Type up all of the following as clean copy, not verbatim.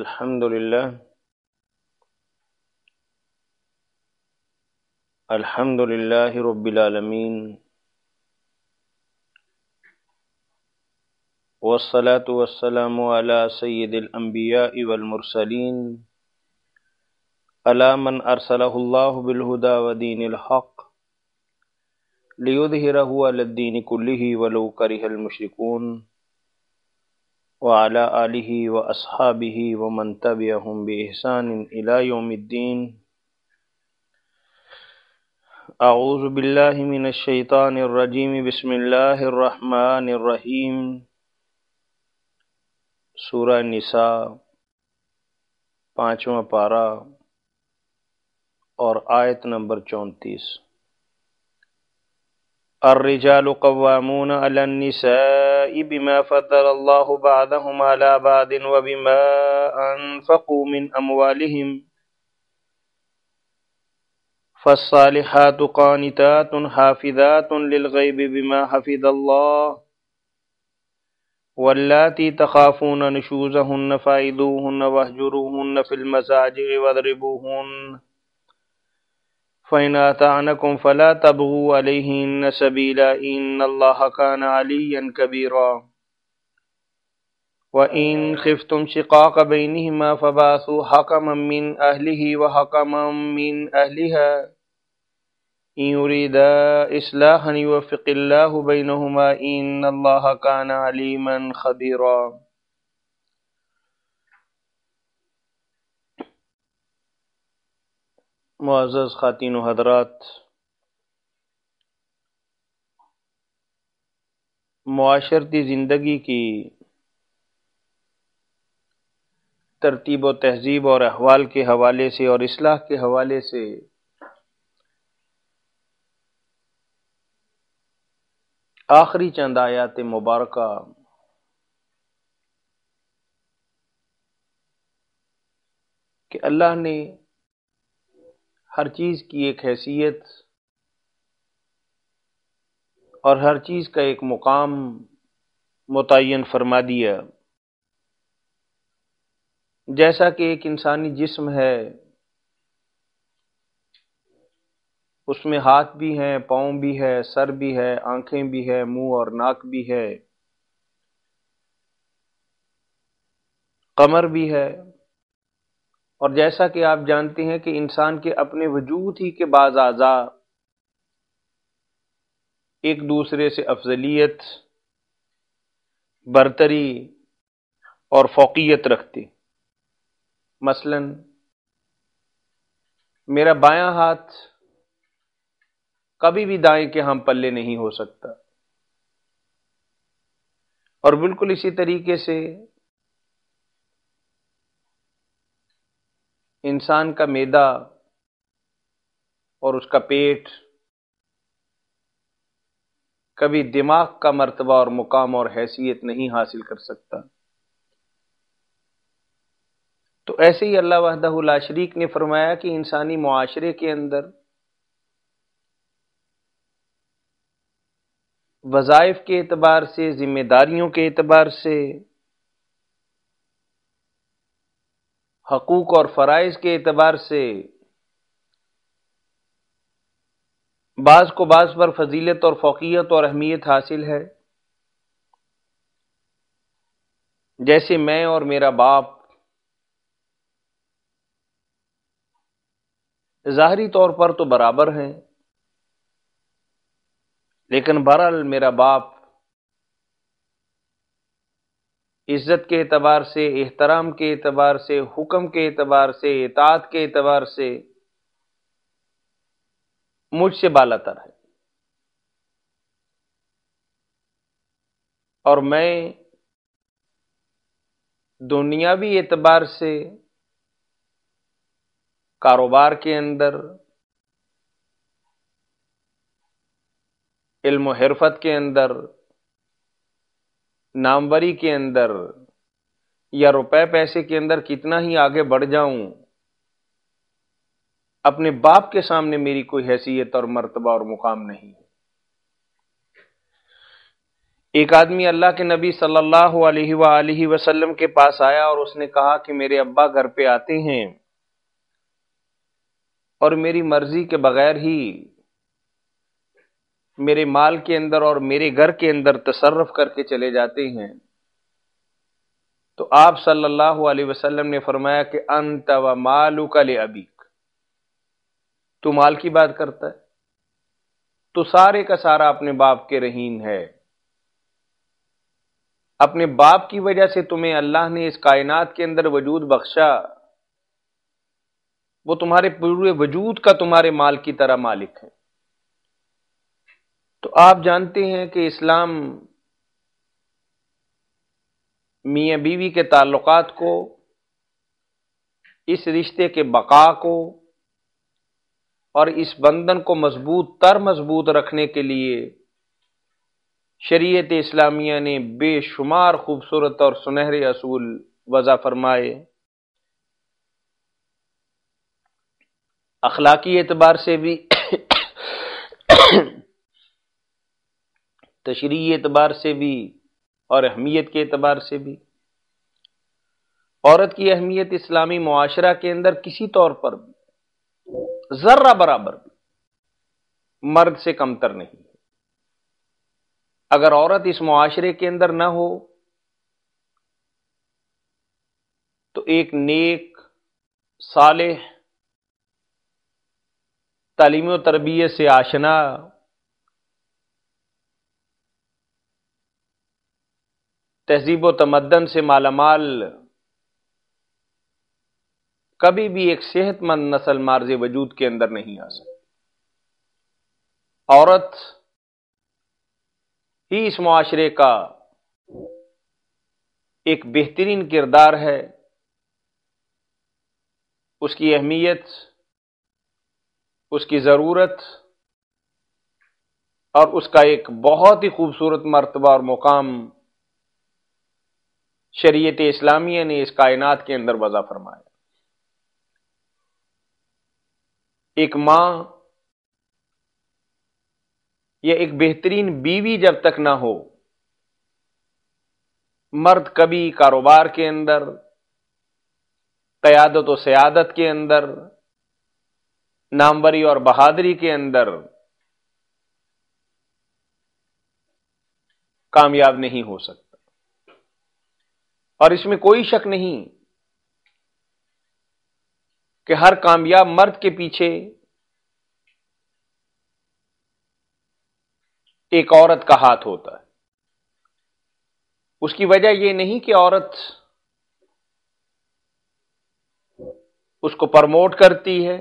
الحمد للہ رب العالمین والصلاة والسلام علی سید الانبیاء والمرسلین علی من ارسلہ اللہ بالہدی ودین الحق لیظہرہ علی الدین کلہ ولو کرہ المشرکون وعلی آلہ واصحابہ ومن تبعہم بإحسان الی یوم الدین۔ اعوذ باللہ من الشیطان الرجیم، بسم اللہ الرحمن الرحیم۔ سورہ نساء 5واں پارہ اور آیت نمبر 34۔ الرجال قوامون علی النساء بما فضل اللہ بعضهم علی بعض وبما انفقوا من اموالهم فالصالحات قانتات حافظات للغیب بما حفظ اللہ واللاتی تخافون نشوزهن فعظوهن واہجروهن فی المضاجع واضربوهن فإن أطعنكم فلا تبغوا عليهن سبيلا إن الله كان عليا كبيرا وإن خفتم شقاق بينهما فبعثوا حكما من أهله وحكما من أهلها إن يريدا إصلاحا يوفق الله بينهما إن الله كان عليما خبيرا۔ معزز خواتین و حضرات، معاشرتی زندگی کی ترتیب و تہذیب اور احوال کے حوالے سے اور اصلاح کے حوالے سے آخری چند آیات مبارکہ کہ اللہ نے ہر چیز کی ایک حیثیت اور ہر چیز کا ایک مقام متعین فرما دیا۔ جیسا کہ ایک انسانی جسم ہے، اس میں ہاتھ بھی ہیں، پاؤں بھی ہے، سر بھی ہے، آنکھیں بھی ہے، منہ اور ناک بھی ہے، کمر بھی ہے، اور جیسا کہ آپ جانتے ہیں کہ انسان کے اپنے وجود ہی کے بعض اعضاء ایک دوسرے سے افضلیت، برتری اور فوقیت رکھتے۔ مثلا میرا بایاں ہاتھ کبھی بھی دائیں کے ہم پلے نہیں ہو سکتا، اور بالکل اسی طریقے سے انسان کا معدہ اور اس کا پیٹ کبھی دماغ کا مرتبہ اور مقام اور حیثیت نہیں حاصل کر سکتا۔ تو ایسے ہی اللہ وحدہ لا شریک نے فرمایا کہ انسانی معاشرے کے اندر وظائف کے اعتبار سے، ذمہ داریوں کے اعتبار سے، حقوق اور فرائض کے اعتبار سے بعض کو بعض پر فضیلت اور فوقیت اور اہمیت حاصل ہے۔ جیسے میں اور میرا باپ ظاہری طور پر تو برابر ہیں، لیکن بہرحال میرا باپ عزت کے اعتبار سے، احترام کے اعتبار سے، حکم کے اعتبار سے، اطاعت کے اعتبار سے مجھ سے بالا تر ہے، اور میں دنیاوی اعتبار سے کاروبار کے اندر، علم و حرفت کے اندر، ناموری کے اندر یا روپے پیسے کے اندر کتنا ہی آگے بڑھ جاؤں، اپنے باپ کے سامنے میری کوئی حیثیت اور مرتبہ اور مقام نہیں ہے۔ ایک آدمی اللہ کے نبی صلی اللہ علیہ وآلہ وسلم کے پاس آیا اور اس نے کہا کہ میرے ابا گھر پہ آتے ہیں اور میری مرضی کے بغیر ہی میرے مال کے اندر اور میرے گھر کے اندر تصرف کر کے چلے جاتے ہیں۔ تو آپ صلی اللہ علیہ وسلم نے فرمایا کہ انت و مالک لابیک، تو مال کی بات کرتا ہے، تو سارے کا سارا اپنے باپ کے رہین ہے۔ اپنے باپ کی وجہ سے تمہیں اللہ نے اس کائنات کے اندر وجود بخشا، وہ تمہارے پورے وجود کا تمہارے مال کی طرح مالک ہے۔ تو آپ جانتے ہیں کہ اسلام میاں بیوی کے تعلقات کو، اس رشتے کے بقا کو اور اس بندھن کو مضبوط رکھنے کے لیے شریعت اسلامیہ نے بے شمار خوبصورت اور سنہرے اصول وضع فرمائے۔ اخلاقی اعتبار سے بھی تشریعی اعتبار سے بھی اور اہمیت کے اعتبار سے بھی عورت کی اہمیت اسلامی معاشرہ کے اندر کسی طور پر بھی ذرہ برابر بھی مرد سے کمتر نہیں ہے۔ اگر عورت اس معاشرے کے اندر نہ ہو تو ایک نیک، صالح، تعلیم و تربیت سے آشنا، تہذیب و تمدن سے مالا مال کبھی بھی ایک صحت مند نسل مارز وجود کے اندر نہیں آ سکتی۔ عورت ہی اس معاشرے کا ایک بہترین کردار ہے، اس کی اہمیت، اس کی ضرورت اور اس کا ایک بہت ہی خوبصورت مرتبہ اور مقام شریعت اسلامیہ نے اس کائنات کے اندر وضع فرمایا۔ ایک ماں یا ایک بہترین بیوی جب تک نہ ہو، مرد کبھی کاروبار کے اندر، قیادت و سیادت کے اندر، ناموری اور بہادری کے اندر کامیاب نہیں ہو سکتا۔ اور اس میں کوئی شک نہیں کہ ہر کامیاب مرد کے پیچھے ایک عورت کا ہاتھ ہوتا ہے۔ اس کی وجہ یہ نہیں کہ عورت اس کو پرموٹ کرتی ہے،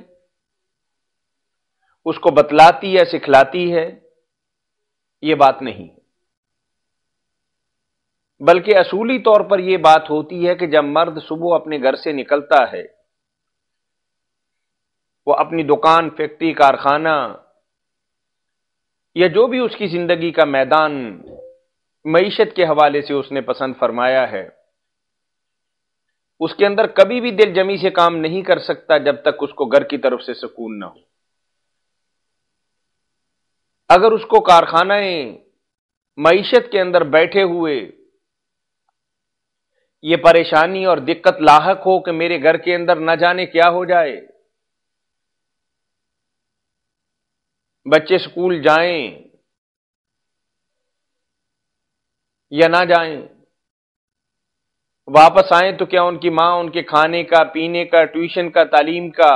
اس کو بتلاتی ہے، سکھلاتی ہے، یہ بات نہیں، بلکہ اصولی طور پر یہ بات ہوتی ہے کہ جب مرد صبح اپنے گھر سے نکلتا ہے، وہ اپنی دکان، فیکٹری، کارخانہ یا جو بھی اس کی زندگی کا میدان معیشت کے حوالے سے اس نے پسند فرمایا ہے، اس کے اندر کبھی بھی دل جمی سے کام نہیں کر سکتا جب تک اس کو گھر کی طرف سے سکون نہ ہو۔ اگر اس کو کارخانہ معیشت کے اندر بیٹھے ہوئے یہ پریشانی اور دقت لاحق ہو کہ میرے گھر کے اندر نہ جانے کیا ہو جائے، بچے سکول جائیں یا نہ جائیں، واپس آئیں تو کیا ان کی ماں ان کے کھانے کا، پینے کا، ٹیوشن کا، تعلیم کا،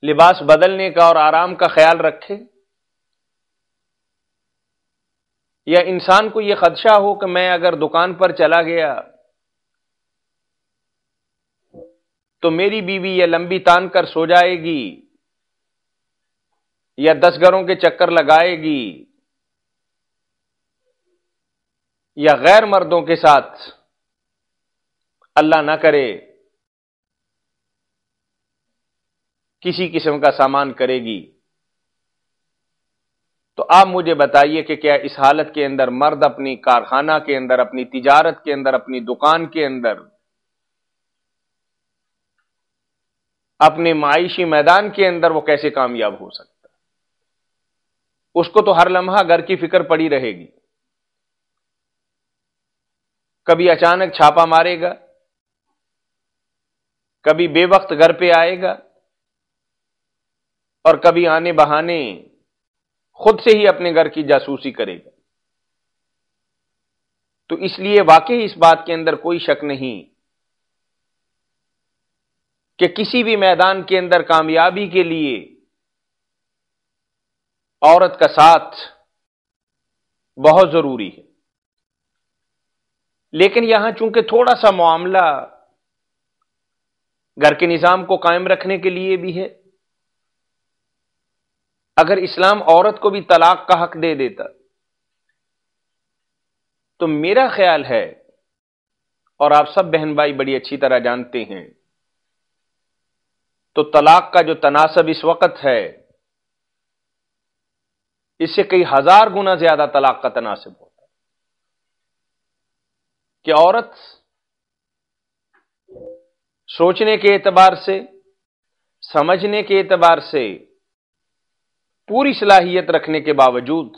لباس بدلنے کا اور آرام کا خیال رکھے؟ یا انسان کو یہ خدشہ ہو کہ میں اگر دکان پر چلا گیا تو میری بیوی یہ لمبی تان کر سو جائے گی یا 10 گھروں کے چکر لگائے گی یا غیر مردوں کے ساتھ اللہ نہ کرے کسی قسم کا سامان کرے گی۔ تو آپ مجھے بتائیے کہ کیا اس حالت کے اندر مرد اپنی کارخانہ کے اندر، اپنی تجارت کے اندر، اپنی دکان کے اندر، اپنے معاشی میدان کے اندر وہ کیسے کامیاب ہو سکتا؟ اس کو تو ہر لمحہ گھر کی فکر پڑی رہے گی. کبھی اچانک چھاپا مارے گا، کبھی بے وقت گھر پہ آئے گا، اور کبھی آنے بہانے خود سے ہی اپنے گھر کی جاسوسی کرے گا. تو اس لیے واقعی اس بات کے اندر کوئی شک نہیں کہ کسی بھی میدان کے اندر کامیابی کے لیے عورت کا ساتھ بہت ضروری ہے. لیکن یہاں چونکہ تھوڑا سا معاملہ گھر کے نظام کو قائم رکھنے کے لیے بھی ہے، اگر اسلام عورت کو بھی طلاق کا حق دے دیتا تو میرا خیال ہے، اور آپ سب بہن بھائی بڑی اچھی طرح جانتے ہیں، تو طلاق کا جو تناسب اس وقت ہے اس سے کئی ہزار گنا زیادہ طلاق کا تناسب ہوتا ہے کہ عورت سوچنے کے اعتبار سے، سمجھنے کے اعتبار سے پوری صلاحیت رکھنے کے باوجود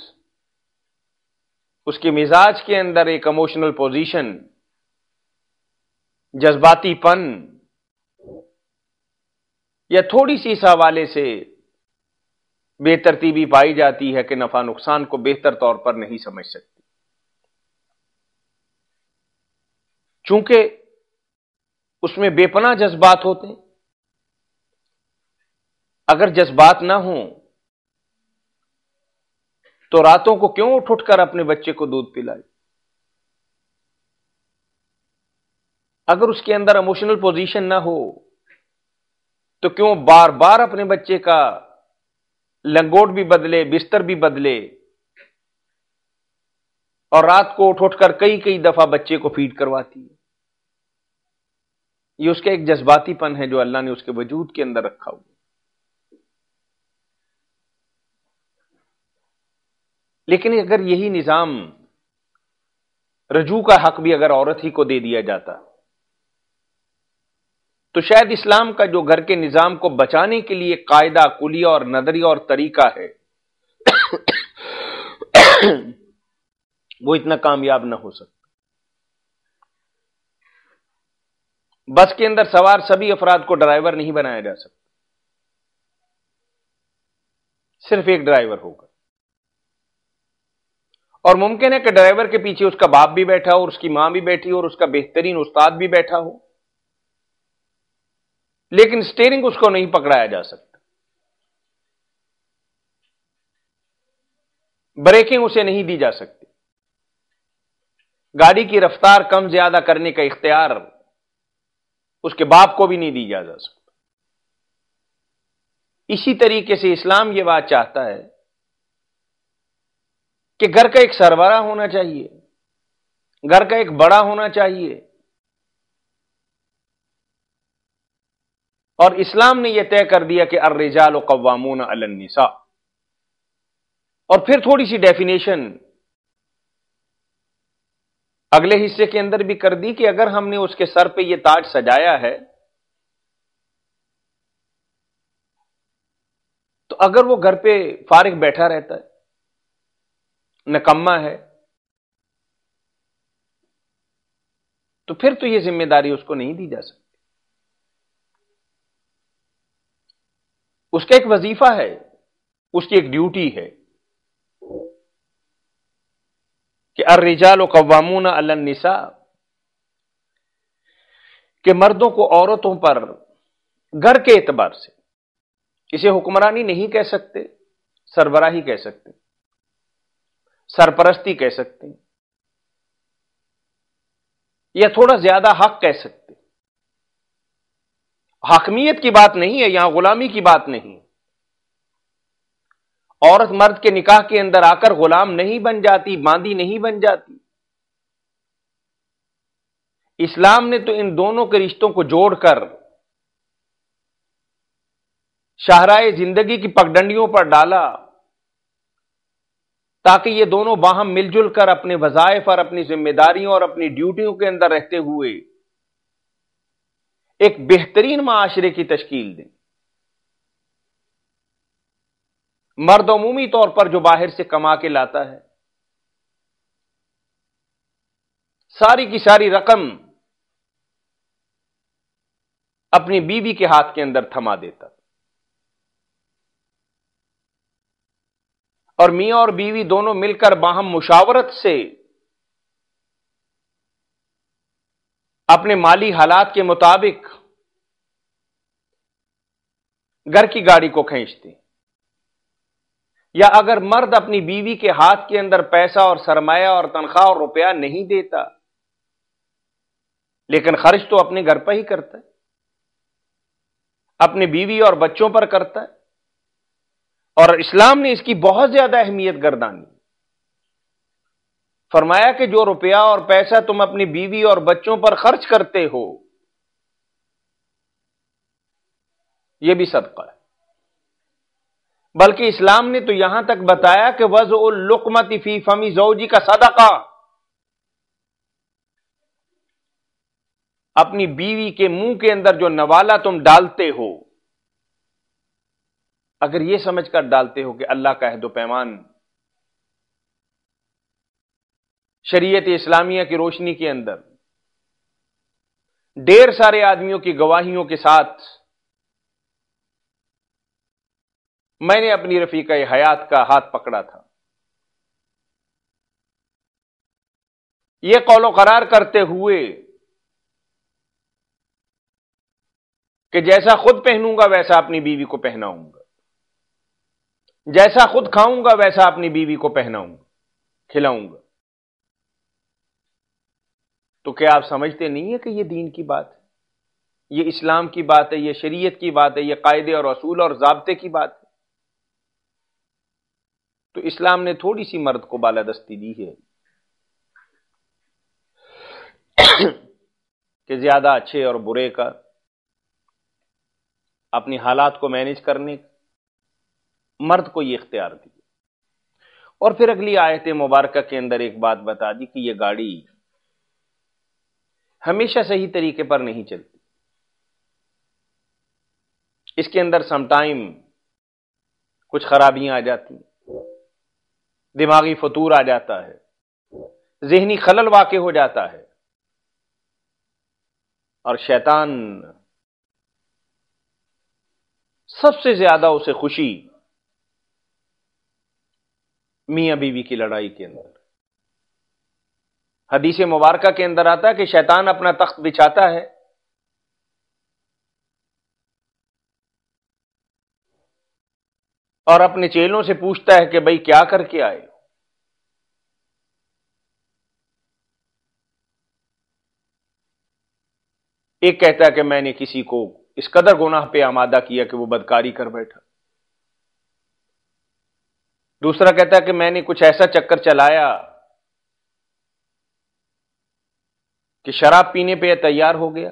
اس کے مزاج کے اندر ایک ایموشنل پوزیشن، جذباتی پن یا تھوڑی سی اس حوالے سے بے ترتیبی پائی جاتی ہے کہ نفع نقصان کو بہتر طور پر نہیں سمجھ سکتی. چونکہ اس میں بے پناہ جذبات ہوتے ہیں. اگر جذبات نہ ہوں تو راتوں کو کیوں اٹھ کر اپنے بچے کو دودھ پلائے؟ اگر اس کے اندر ایموشنل پوزیشن نہ ہو تو کیوں بار بار اپنے بچے کا لنگوٹ بھی بدلے، بستر بھی بدلے، اور رات کو اٹھ کر کئی دفعہ بچے کو فیڈ کرواتی ہے؟ یہ اس کا ایک جذباتی پن ہے جو اللہ نے اس کے وجود کے اندر رکھا ہوا. لیکن اگر یہی نظام رجوع کا حق بھی اگر عورت ہی کو دے دیا جاتا تو شاید اسلام کا جو گھر کے نظام کو بچانے کے لیے قاعدہ کلیہ اور نظریہ اور طریقہ ہے وہ اتنا کامیاب نہ ہو سکتا. بس کے اندر سوار سبھی افراد کو ڈرائیور نہیں بنایا جا سکتا، صرف ایک ڈرائیور ہوگا. اور ممکن ہے کہ ڈرائیور کے پیچھے اس کا باپ بھی بیٹھا ہو، اور اس کی ماں بھی بیٹھی ہو، اور اس کا بہترین استاد بھی بیٹھا ہو، لیکن سٹیئرنگ اس کو نہیں پکڑایا جا سکتا، بریکنگ اسے نہیں دی جا سکتی، گاڑی کی رفتار کم زیادہ کرنے کا اختیار اس کے باپ کو بھی نہیں دی جا سکتا. اسی طریقے سے اسلام یہ بات چاہتا ہے کہ گھر کا ایک سربراہ ہونا چاہیے، گھر کا ایک بڑا ہونا چاہیے، اور اسلام نے یہ طے کر دیا کہ الرجال قوامون علی النساء. اور پھر تھوڑی سی ڈیفینیشن اگلے حصے کے اندر بھی کر دی کہ اگر ہم نے اس کے سر پہ یہ تاج سجایا ہے تو اگر وہ گھر پہ فارغ بیٹھا رہتا ہے، نکما ہے، تو پھر تو یہ ذمہ داری اس کو نہیں دی جا سکتی. اس کا ایک وظیفہ ہے، اس کی ایک ڈیوٹی ہے کہ الرجال قوامون علی النساء، کہ مردوں کو عورتوں پر گھر کے اعتبار سے، اسے حکمرانی نہیں کہہ سکتے، سربراہی کہہ سکتے، سرپرستی کہہ سکتے، یا تھوڑا زیادہ حق کہہ سکتے. حاکمیت کی بات نہیں ہے یہاں، غلامی کی بات نہیں. عورت مرد کے نکاح کے اندر آ کر غلام نہیں بن جاتی، باندی نہیں بن جاتی. اسلام نے تو ان دونوں کے رشتوں کو جوڑ کر شاہراہ زندگی کی پگڈنڈیوں پر ڈالا تاکہ یہ دونوں باہم مل جل کر اپنے وظائف اور اپنی ذمہ داریوں اور اپنی ڈیوٹیوں کے اندر رہتے ہوئے ایک بہترین معاشرے کی تشکیل دیں. مرد عمومی طور پر جو باہر سے کما کے لاتا ہے، ساری کی ساری رقم اپنی بیوی کے ہاتھ کے اندر تھما دیتا، اور میاں اور بیوی دونوں مل کر باہم مشاورت سے اپنے مالی حالات کے مطابق گھر کی گاڑی کو کھینچتے۔ یا اگر مرد اپنی بیوی کے ہاتھ کے اندر پیسہ اور سرمایہ اور تنخواہ اور روپیہ نہیں دیتا، لیکن خرچ تو اپنے گھر پہ ہی کرتا ہے، اپنی بیوی اور بچوں پر کرتا ہے، اور اسلام نے اس کی بہت زیادہ اہمیت گردانی، فرمایا کہ جو روپیہ اور پیسہ تم اپنی بیوی اور بچوں پر خرچ کرتے ہو، یہ بھی صدقہ ہے۔ بلکہ اسلام نے تو یہاں تک بتایا کہ وضع اللقمۃ فی فم زوجی کا صدقہ، اپنی بیوی کے منہ کے اندر جو نوالا تم ڈالتے ہو، اگر یہ سمجھ کر ڈالتے ہو کہ اللہ کا عہد و پیمان شریعت اسلامیہ کی روشنی کے اندر ڈھیر سارے آدمیوں کی گواہیوں کے ساتھ میں نے اپنی رفیقہ حیات کا ہاتھ پکڑا تھا، یہ قول و قرار کرتے ہوئے کہ جیسا خود پہنوں گا ویسا اپنی بیوی کو پہناؤں گا، جیسا خود کھاؤں گا ویسا اپنی بیوی کو پہناؤں گا، کھلاؤں گا، تو کیا آپ سمجھتے نہیں ہیں کہ یہ دین کی بات ہے، یہ اسلام کی بات ہے، یہ شریعت کی بات ہے، یہ قاعدے اور اصول اور ضابطے کی بات ہے؟ تو اسلام نے تھوڑی سی مرد کو بالادستی دی ہے کہ زیادہ اچھے اور برے کا، اپنی حالات کو مینج کرنے کا مرد کو یہ اختیار دی۔ اور پھر اگلی آیت مبارکہ کے اندر ایک بات بتا دی کہ یہ گاڑی ہمیشہ صحیح طریقے پر نہیں چلتی، اس کے اندر سم ٹائم کچھ خرابیاں آ جاتی ہیں، دماغی فطور آ جاتا ہے، ذہنی خلل واقع ہو جاتا ہے، اور شیطان سب سے زیادہ اسے خوشی میاں بیوی کی لڑائی کے اندر۔ حدیث مبارکہ کے اندر آتا ہے کہ شیطان اپنا تخت بچھاتا ہے اور اپنے چیلوں سے پوچھتا ہے کہ بھئی کیا کر کے آئے؟ ایک کہتا ہے کہ میں نے کسی کو اس قدر گناہ پہ آمادہ کیا کہ وہ بدکاری کر بیٹھا، دوسرا کہتا ہے کہ میں نے کچھ ایسا چکر چلایا کہ شراب پینے پہ تیار ہو گیا،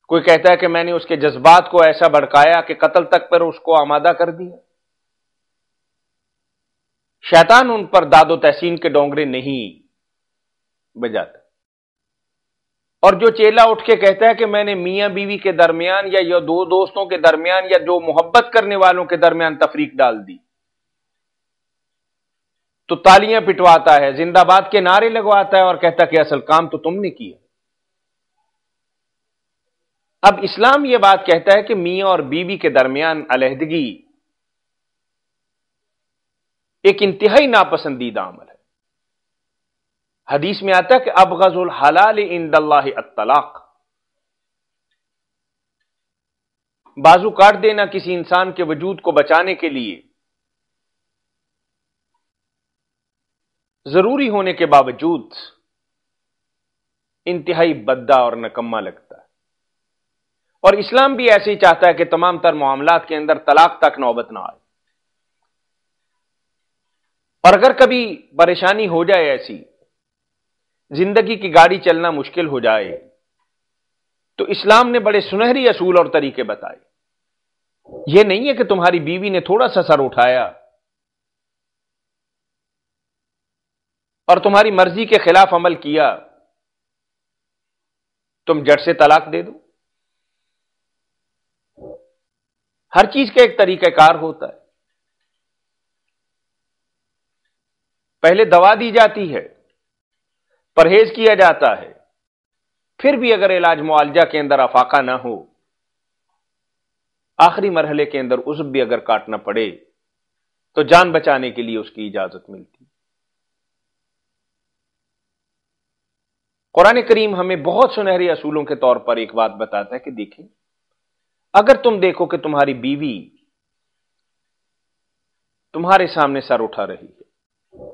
کوئی کہتا ہے کہ میں نے اس کے جذبات کو ایسا بھڑکایا کہ قتل تک پر اس کو آمادہ کر دیا۔ شیطان ان پر داد و تحسین کے ڈونگرے نہیں بجاتا، اور جو چیلا اٹھ کے کہتا ہے کہ میں نے میاں بیوی کے درمیان یا دو دوستوں کے درمیان یا دو محبت کرنے والوں کے درمیان تفریق ڈال دی، تو تالیاں پٹواتا ہے، زندہ باد کے نعرے لگواتا ہے اور کہتا کہ اصل کام تو تم نے کیا۔ اب اسلام یہ بات کہتا ہے کہ میاں اور بیوی کے درمیان علیحدگی ایک انتہائی ناپسندیدہ عمل ہے۔ حدیث میں آتا ہے کہ ابغض الحلال عند اللہ الطلاق، بازو کاٹ دینا کسی انسان کے وجود کو بچانے کے لیے ضروری ہونے کے باوجود انتہائی بدہ اور نکما لگتا ہے، اور اسلام بھی ایسے ہی چاہتا ہے کہ تمام تر معاملات کے اندر طلاق تک نوبت نہ آئے، اور اگر کبھی پریشانی ہو جائے، ایسی زندگی کی گاڑی چلنا مشکل ہو جائے، تو اسلام نے بڑے سنہری اصول اور طریقے بتائے۔ یہ نہیں ہے کہ تمہاری بیوی نے تھوڑا سا سر اٹھایا اور تمہاری مرضی کے خلاف عمل کیا تم جڑ سے طلاق دے دو۔ ہر چیز کا ایک طریقہ کار ہوتا ہے. پہلے دوا دی جاتی ہے، پرہیز کیا جاتا ہے، پھر بھی اگر علاج معالجہ کے اندر افاقہ نہ ہو، آخری مرحلے کے اندر عضو بھی اگر کاٹنا پڑے تو جان بچانے کے لیے اس کی اجازت ملتی. قرآن کریم ہمیں بہت سنہرے اصولوں کے طور پر ایک بات بتاتا ہے کہ دیکھیں، اگر تم دیکھو کہ تمہاری بیوی تمہارے سامنے سر اٹھا رہی ہے،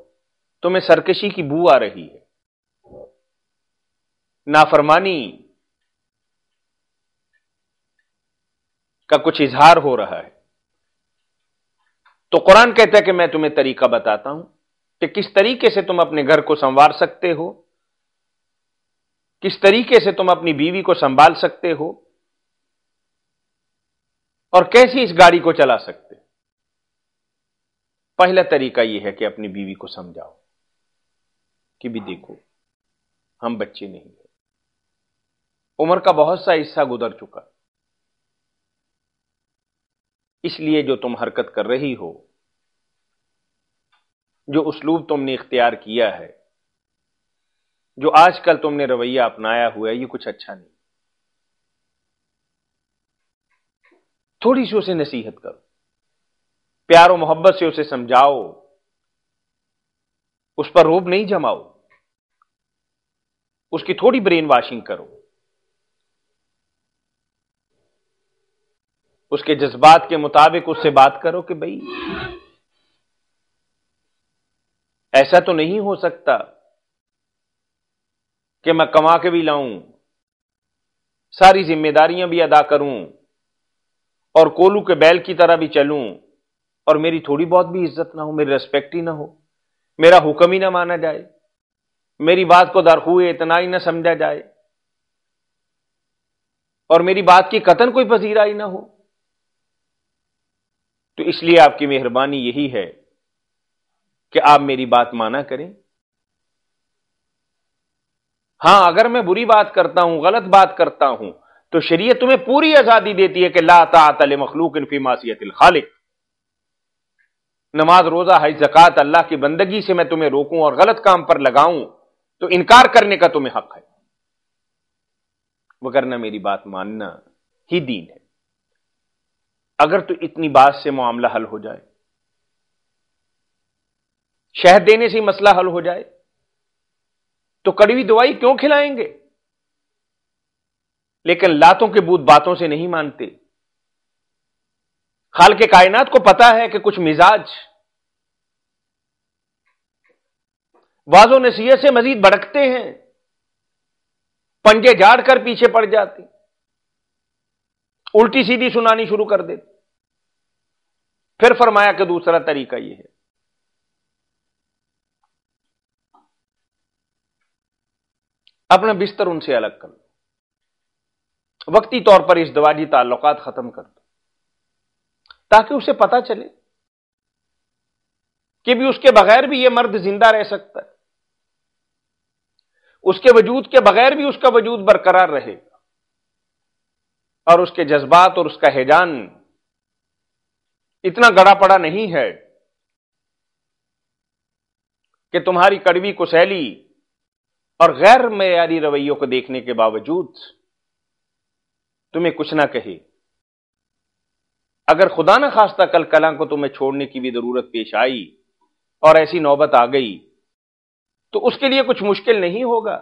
تمہیں سرکشی کی بو آ رہی ہے، نافرمانی کا کچھ اظہار ہو رہا ہے، تو قرآن کہتا ہے کہ میں تمہیں طریقہ بتاتا ہوں کہ کس طریقے سے تم اپنے گھر کو سنوار سکتے ہو، کس طریقے سے تم اپنی بیوی کو سنبھال سکتے ہو، اور کیسی اس گاڑی کو چلا سکتے. پہلا طریقہ یہ ہے کہ اپنی بیوی کو سمجھاؤ کہ بھی دیکھو ہم بچے نہیں ہیں، عمر کا بہت سا حصہ گزر چکا، اس لیے جو تم حرکت کر رہی ہو، جو اسلوب تم نے اختیار کیا ہے، جو آج کل تم نے رویہ اپنایا ہوا ہے، یہ کچھ اچھا نہیں. تھوڑی سی اسے نصیحت کرو، پیار و محبت سے اسے سمجھاؤ، اس پر روب نہیں جماؤ، اس کی تھوڑی برین واشنگ کرو، اس کے جذبات کے مطابق اس سے بات کرو کہ بھئی ایسا تو نہیں ہو سکتا کہ میں کما کے بھی لاؤں، ساری ذمہ داریاں بھی ادا کروں اور کولو کے بیل کی طرح بھی چلوں، اور میری تھوڑی بہت بھی عزت نہ ہو، میری ریسپیکٹ ہی نہ ہو، میرا حکم ہی نہ مانا جائے، میری بات کو درخوئے اتنا ہی نہ سمجھا جائے، اور میری بات کی قطعاً کوئی پذیرائی نہ ہو. تو اس لیے آپ کی مہربانی یہی ہے کہ آپ میری بات مانا کریں. ہاں، اگر میں بری بات کرتا ہوں، غلط بات کرتا ہوں، تو شریعت تمہیں پوری آزادی دیتی ہے کہ لا طاعت لمخلوق فی معصیت الخالق. نماز، روزہ، حج، زکوٰۃ، اللہ کی بندگی سے میں تمہیں روکوں اور غلط کام پر لگاؤں تو انکار کرنے کا تمہیں حق ہے، وگرنہ میری بات ماننا ہی دین ہے. اگر تو اتنی بات سے معاملہ حل ہو جائے، شہد دینے سے مسئلہ حل ہو جائے، تو کڑوی دوائی کیوں کھلائیں گے؟ لیکن لاتوں کے بوت باتوں سے نہیں مانتے. خالق کائنات کو پتا ہے کہ کچھ مزاج واض و نصیحت سے مزید بھڑکتے ہیں، پنجے جھاڑ کر پیچھے پڑ جاتے، الٹی سیدھی سنانی شروع کر دیتے. پھر فرمایا کہ دوسرا طریقہ یہ ہے، اپنا بستر ان سے الگ کر لو، وقتی طور پر اس ازدواجی تعلقات ختم کر دو، تاکہ اسے پتا چلے کہ بھی اس کے بغیر بھی یہ مرد زندہ رہ سکتا ہے، اس کے وجود کے بغیر بھی اس کا وجود برقرار رہے گا، اور اس کے جذبات اور اس کا ہیجان اتنا گڑا پڑا نہیں ہے کہ تمہاری کڑوی کسیلی اور غیر معیاری رویوں کو دیکھنے کے باوجود تمہیں کچھ نہ کہے. اگر خدا نہ خواستہ کل کلاں کو تمہیں چھوڑنے کی بھی ضرورت پیش آئی اور ایسی نوبت آ گئی تو اس کے لیے کچھ مشکل نہیں ہوگا.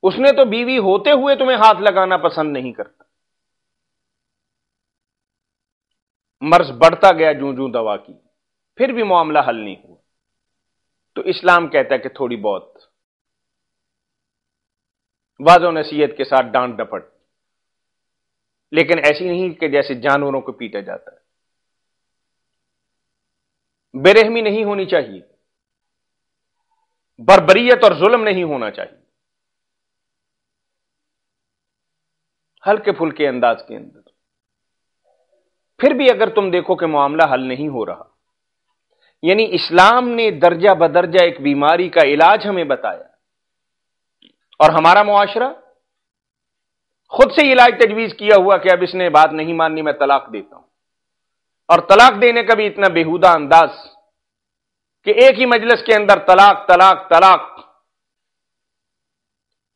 اس نے تو بیوی ہوتے ہوئے تمہیں ہاتھ لگانا پسند نہیں کرتا. مرض بڑھتا گیا جوں جوں دوا کی، پھر بھی معاملہ حل نہیں ہوا. تو اسلام کہتا ہے کہ تھوڑی بہت واض و نصیحت کے ساتھ ڈانٹ ڈپٹ، لیکن ایسی نہیں کہ جیسے جانوروں کو پیٹا جاتا ہے. بے رحمی نہیں ہونی چاہیے، بربریت اور ظلم نہیں ہونا چاہیے. ہلکے پھلکے انداز کے اندر. پھر بھی اگر تم دیکھو کہ معاملہ حل نہیں ہو رہا، یعنی اسلام نے درجہ بدرجہ ایک بیماری کا علاج ہمیں بتایا، اور ہمارا معاشرہ خود سے علاج تجویز کیا ہوا کہ اب اس نے بات نہیں ماننی، میں طلاق دیتا ہوں، اور طلاق دینے کا بھی اتنا بےہودہ انداز کہ ایک ہی مجلس کے اندر طلاق طلاق طلاق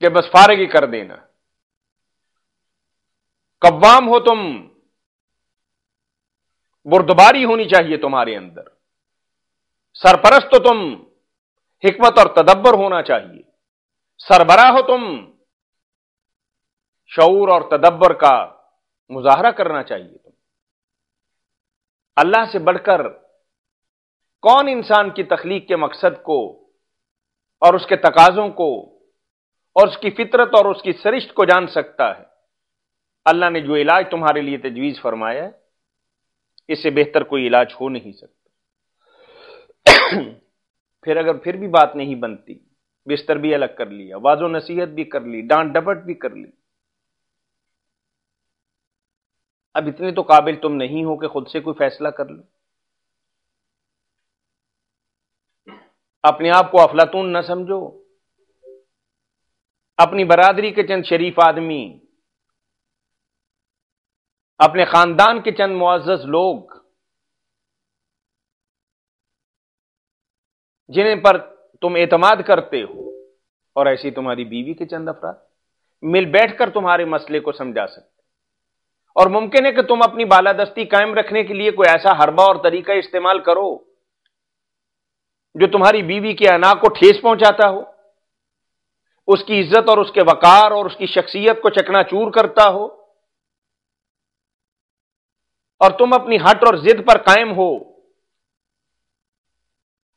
کہ بس فارغ ہی کر دینا۔ قوام ہو تم، بردباری ہونی چاہیے تمہارے اندر، سرپرست ہو تم، حکمت اور تدبر ہونا چاہیے، سربراہ ہو تم، شعور اور تدبر کا مظاہرہ کرنا چاہیے تم۔ اللہ سے بڑھ کر کون انسان کی تخلیق کے مقصد کو اور اس کے تقاضوں کو اور اس کی فطرت اور اس کی سرشت کو جان سکتا ہے؟ اللہ نے جو علاج تمہارے لیے تجویز فرمایا ہے، اس سے بہتر کوئی علاج ہو نہیں سکتا۔ پھر اگر پھر بھی بات نہیں بنتی، بستر بھی الگ کر لیا، واض و نصیحت بھی کر لی، ڈانٹ ڈپٹ بھی کر لی، اب اتنے تو قابل تم نہیں ہو کہ خود سے کوئی فیصلہ کر لو؟ اپنے آپ کو افلاطون نہ سمجھو۔ اپنی برادری کے چند شریف آدمی، اپنے خاندان کے چند معزز لوگ جنہیں پر تم اعتماد کرتے ہو، اور ایسی تمہاری بیوی کے چند افراد مل بیٹھ کر تمہارے مسئلے کو سمجھا سکتے، اور ممکن ہے کہ تم اپنی بالادستی قائم رکھنے کے لیے کوئی ایسا حربہ اور طریقہ استعمال کرو جو تمہاری بیوی کے انا کو ٹھیس پہنچاتا ہو، اس کی عزت اور اس کے وقار اور اس کی شخصیت کو چکنا چور کرتا ہو، اور تم اپنی ہٹ اور ضد پر قائم ہو۔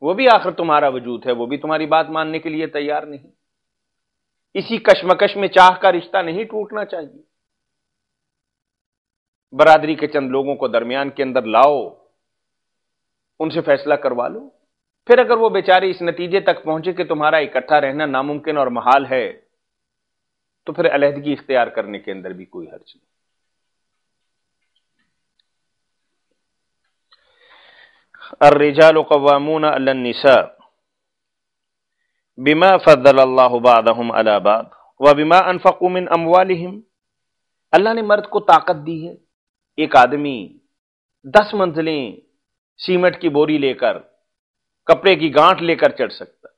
وہ بھی آخر تمہارا وجود ہے، وہ بھی تمہاری بات ماننے کے لیے تیار نہیں۔ اسی کشمکش میں چاہ کا رشتہ نہیں ٹوٹنا چاہیے۔ برادری کے چند لوگوں کو درمیان کے اندر لاؤ، ان سے فیصلہ کروا لو۔ پھر اگر وہ بیچارے اس نتیجے تک پہنچے کہ تمہارا اکٹھا رہنا ناممکن اور محال ہے، تو پھر علیحدگی اختیار کرنے کے اندر بھی کوئی حرج نہیں۔ الرجال قوامون علی النساء بما فضل اللہ بعضهم علی بعض وبما انفقوا من اموالهم۔ اللہ نے مرد کو طاقت دی ہے۔ ایک آدمی 10 منزلیں سیمنٹ کی بوری لے کر، کپڑے کی گانٹھ لے کر چڑھ سکتا،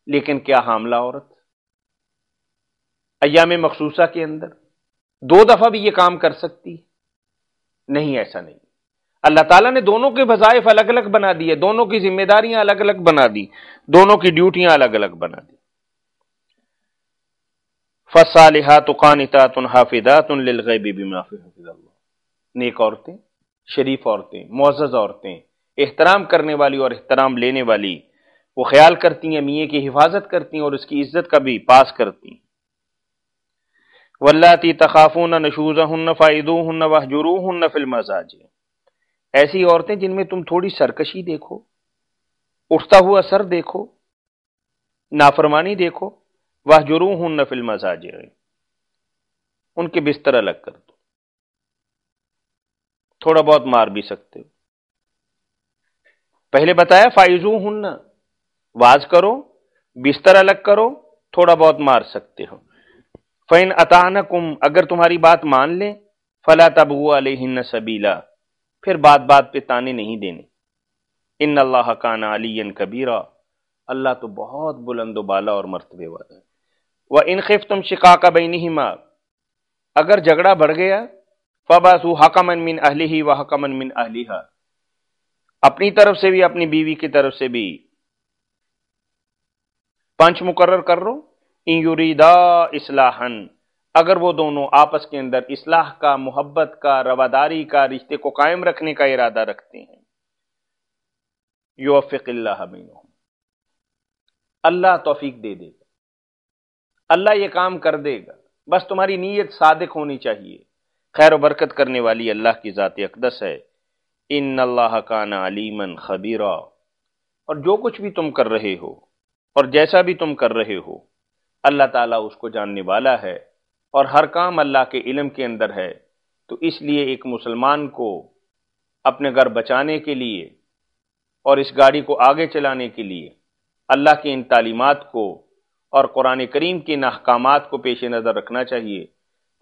لیکن کیا حاملہ عورت ایام مخصوصہ کے اندر 2 دفعہ بھی یہ کام کر سکتی؟ نہیں، ایسا نہیں۔ اللہ تعالیٰ نے دونوں کے وظائف الگ الگ بنا دیے، دونوں کی ذمہ داریاں الگ الگ بنا دی، دونوں کی ڈیوٹیاں الگ الگ بنا دی۔ فالصالحات قانتات حافظات للغیب بما حفظ اللہ۔ نیک عورتیں، شریف عورتیں، معزز عورتیں، احترام کرنے والی اور احترام لینے والی، وہ خیال کرتی ہیں، میاں کی حفاظت کرتی ہیں اور اس کی عزت کا بھی پاس کرتی ہیں۔ واللاتی تخافون نشوزہن فعظوہن واہجروہن فی المضاجع۔ ایسی عورتیں جن میں تم تھوڑی سرکشی دیکھو، اٹھتا ہوا سر دیکھو، نافرمانی دیکھو، واہجروہن فی المضاجع، ان کے بستر الگ کر دو۔ تھوڑا بہت مار بھی سکتے ہو۔ پہلے بتایا فائزوہن، واز کرو، بستر الگ کرو، تھوڑا بہت مار سکتے ہو۔ فَإِنْ أَطَعْنَكُمْ، اگر تمہاری بات مان لیں، فَلَا تَبْغُوا عَلَيْهِنَّ سَبِيلًا، پھر بات بات پہ تانے نہیں دینے۔ ان اللہ کان علیٰ کبیرا، اللہ تو بہت بلند و بالا اور مرتبے والا ہے۔ وَإِنْ خِفْتُمْ شِقَاقَ بَيْنِهِمَا، اگر جھگڑا بڑھ گیا، فَبَعْثُوا حَكَمًا مِّنْ أَهْلِهِ وَحَكَمًا مِّنْ أَهْلِهَا، اپنی طرف سے بھی اپنی بیوی کی طرف سے بھی پنچ مقرر کر لو۔ ان یریدا اصلاحا، اگر وہ دونوں آپس کے اندر اصلاح کا، محبت کا، رواداری کا، رشتے کو قائم رکھنے کا ارادہ رکھتے ہیں، یوفق اللہ بینہم، اللہ توفیق دے دے گا، اللہ یہ کام کر دے گا، بس تمہاری نیت صادق ہونی چاہیے۔ خیر و برکت کرنے والی اللہ کی ذات اقدس ہے۔ ان اللہ کان علیما خبیرا، اور جو کچھ بھی تم کر رہے ہو اور جیسا بھی تم کر رہے ہو، اللہ تعالیٰ اس کو جاننے والا ہے، اور ہر کام اللہ کے علم کے اندر ہے۔ تو اس لیے ایک مسلمان کو اپنے گھر بچانے کے لیے اور اس گاڑی کو آگے چلانے کے لیے اللہ کی ان تعلیمات کو اور قرآن کریم کے ان احکامات کو پیش نظر رکھنا چاہیے